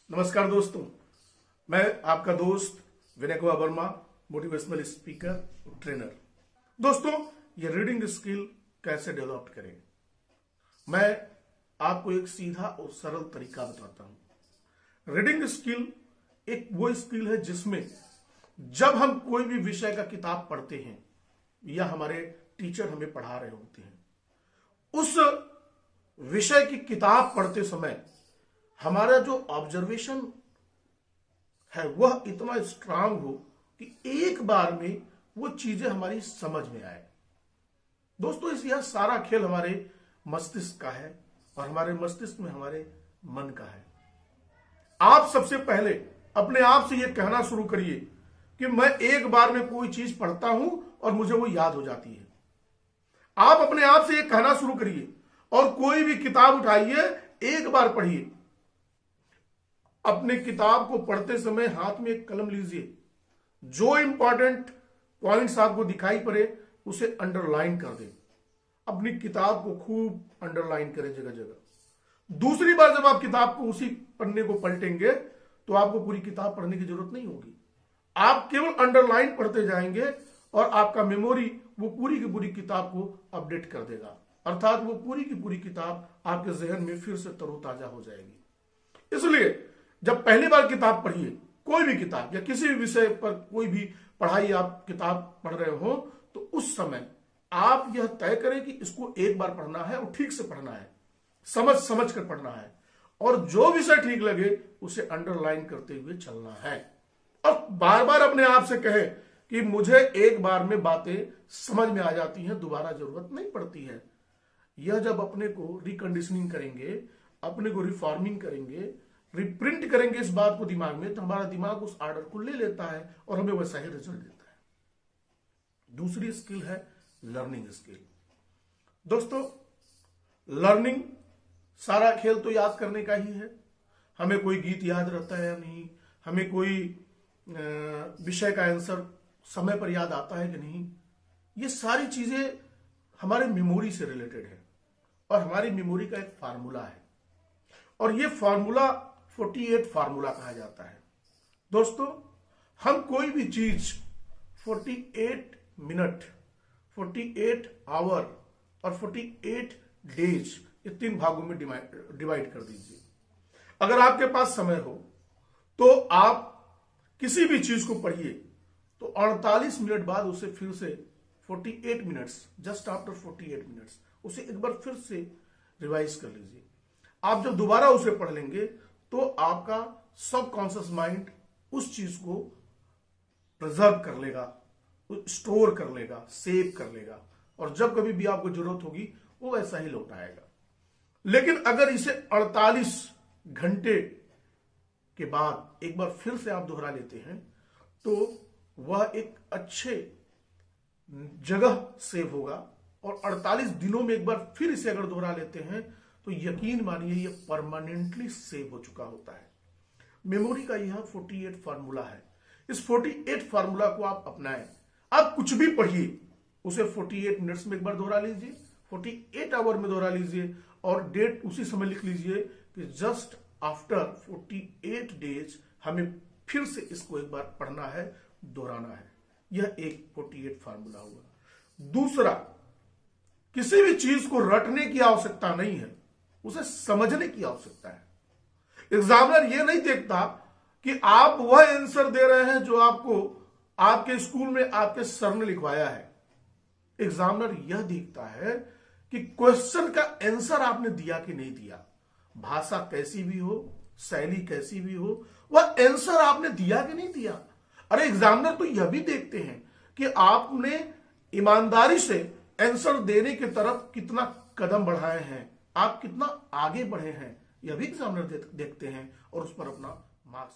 नमस्कार दोस्तों, मैं आपका दोस्त Vinay Kumar Verma, motivational speaker, trainer. दोस्तों, ये रीडिंग स्किल कैसे डेवलप करें, मैं आपको एक सीधा और सरल तरीका बताता हूं। रीडिंग स्किल एक वो स्किल है जिसमें जब हम कोई भी विषय का किताब पढ़ते हैं या हमारे टीचर हमें पढ़ा रहे होते हैं, उस विषय की किताब पढ़ते समय हमारा जो ऑब्जर्वेशन है वह इतना स्ट्रांग हो कि एक बार में वो चीजें हमारी समझ में आए। दोस्तों, यह सारा खेल हमारे मस्तिष्क का है और हमारे मस्तिष्क में हमारे मन का है। आप सबसे पहले अपने आप से यह कहना शुरू करिए कि मैं एक बार में कोई चीज पढ़ता हूं और मुझे वो याद हो जाती है। आप अपने आप से यह कहना शुरू करिए और कोई भी किताब उठाइए, एक बार पढ़िए। अपने किताब को पढ़ते समय हाथ में एक कलम लीजिए, जो इंपॉर्टेंट पॉइंट्स आपको दिखाई पड़े उसे अंडरलाइन कर दें। अपनी किताब को खूब अंडरलाइन करें जगह जगह। दूसरी बार जब आप किताब को उसी पन्ने को पलटेंगे तो आपको पूरी किताब पढ़ने की जरूरत नहीं होगी। आप केवल अंडरलाइन पढ़ते जाएंगे और आपका मेमोरी वो पूरी की पूरी किताब को अपडेट कर देगा, अर्थात वो पूरी की पूरी किताब आपके जहन में फिर से तरोताजा हो जाएगी। इसलिए जब पहली बार किताब पढ़िए, कोई भी किताब या किसी भी विषय पर कोई भी पढ़ाई आप किताब पढ़ रहे हो, तो उस समय आप यह तय करें कि इसको एक बार पढ़ना है और ठीक से पढ़ना है, समझ समझ कर पढ़ना है, और जो विषय ठीक लगे उसे अंडरलाइन करते हुए चलना है। और बार बार अपने आप से कहें कि मुझे एक बार में बातें समझ में आ जाती हैं, दोबारा जरूरत नहीं पड़ती है। यह जब अपने को रिकंडीशनिंग करेंगे, अपने को रिफॉर्मिंग करेंगे, रिप्रिंट करेंगे इस बात को दिमाग में, तो हमारा दिमाग उस ऑर्डर को ले लेता है और हमें वैसा ही रिजल्ट देता है। दूसरी स्किल है लर्निंग स्किल। दोस्तों, लर्निंग सारा खेल तो याद करने का ही है। हमें कोई गीत याद रहता है या नहीं, हमें कोई विषय का आंसर समय पर याद आता है कि नहीं, ये सारी चीजें हमारे मेमोरी से रिलेटेड है और हमारी मेमोरी का एक फार्मूला है, और ये फार्मूला 48 फार्मूला कहा जाता है। दोस्तों, हम कोई भी चीज 48 मिनट, 48 आवर और 48 डेज, ये 3 भागों में डिवाइड कर दीजिए। अगर आपके पास समय हो तो आप किसी भी चीज को पढ़िए, तो 48 मिनट बाद उसे फिर से 48 मिनट्स, जस्ट आफ्टर 48 मिनट्स उसे एक बार फिर से रिवाइज कर लीजिए। आप जब दोबारा उसे पढ़ लेंगे तो आपका सबकॉन्शियस माइंड उस चीज को प्रिजर्व कर लेगा, स्टोर कर लेगा, सेव कर लेगा, और जब कभी भी आपको जरूरत होगी वो वैसा ही लौट आएगा। लेकिन अगर इसे 48 घंटे के बाद एक बार फिर से आप दोहरा लेते हैं तो वह एक अच्छे जगह सेव होगा, और 48 दिनों में एक बार फिर इसे अगर दोहरा लेते हैं तो यकीन मानिए ये परमानेंटली सेव हो चुका होता है। मेमोरी का यह 48 फार्मूला है। इस 48 फार्मूला को आप अपनाएं। आप कुछ भी पढ़िए, उसे 48 मिनट्स में एक बार दोहरा लीजिए, 48 आवर में दोहरा लीजिए, और डेट उसी समय लिख लीजिए कि जस्ट आफ्टर 48 डेज हमें फिर से इसको एक बार पढ़ना है, दोहराना है। यह एक 48 फार्मूला हुआ। दूसरा, किसी भी चीज को रटने की आवश्यकता नहीं है, उसे समझने की आवश्यकता है। एग्जामिनर यह नहीं देखता कि आप वह आंसर दे रहे हैं जो आपको आपके स्कूल में आपके सर ने लिखवाया है। एग्जामिनर यह देखता है कि क्वेश्चन का आंसर आपने दिया कि नहीं दिया। भाषा कैसी भी हो, शैली कैसी भी हो, वह आंसर आपने दिया कि नहीं दिया। अरे एग्जामिनर तो यह भी देखते हैं कि आपने ईमानदारी से आंसर देने की तरफ कितना कदम बढ़ाए हैं, आप कितना आगे बढ़े हैं, यह भी एग्जामिनर देखते हैं और उस पर अपना मार्क्स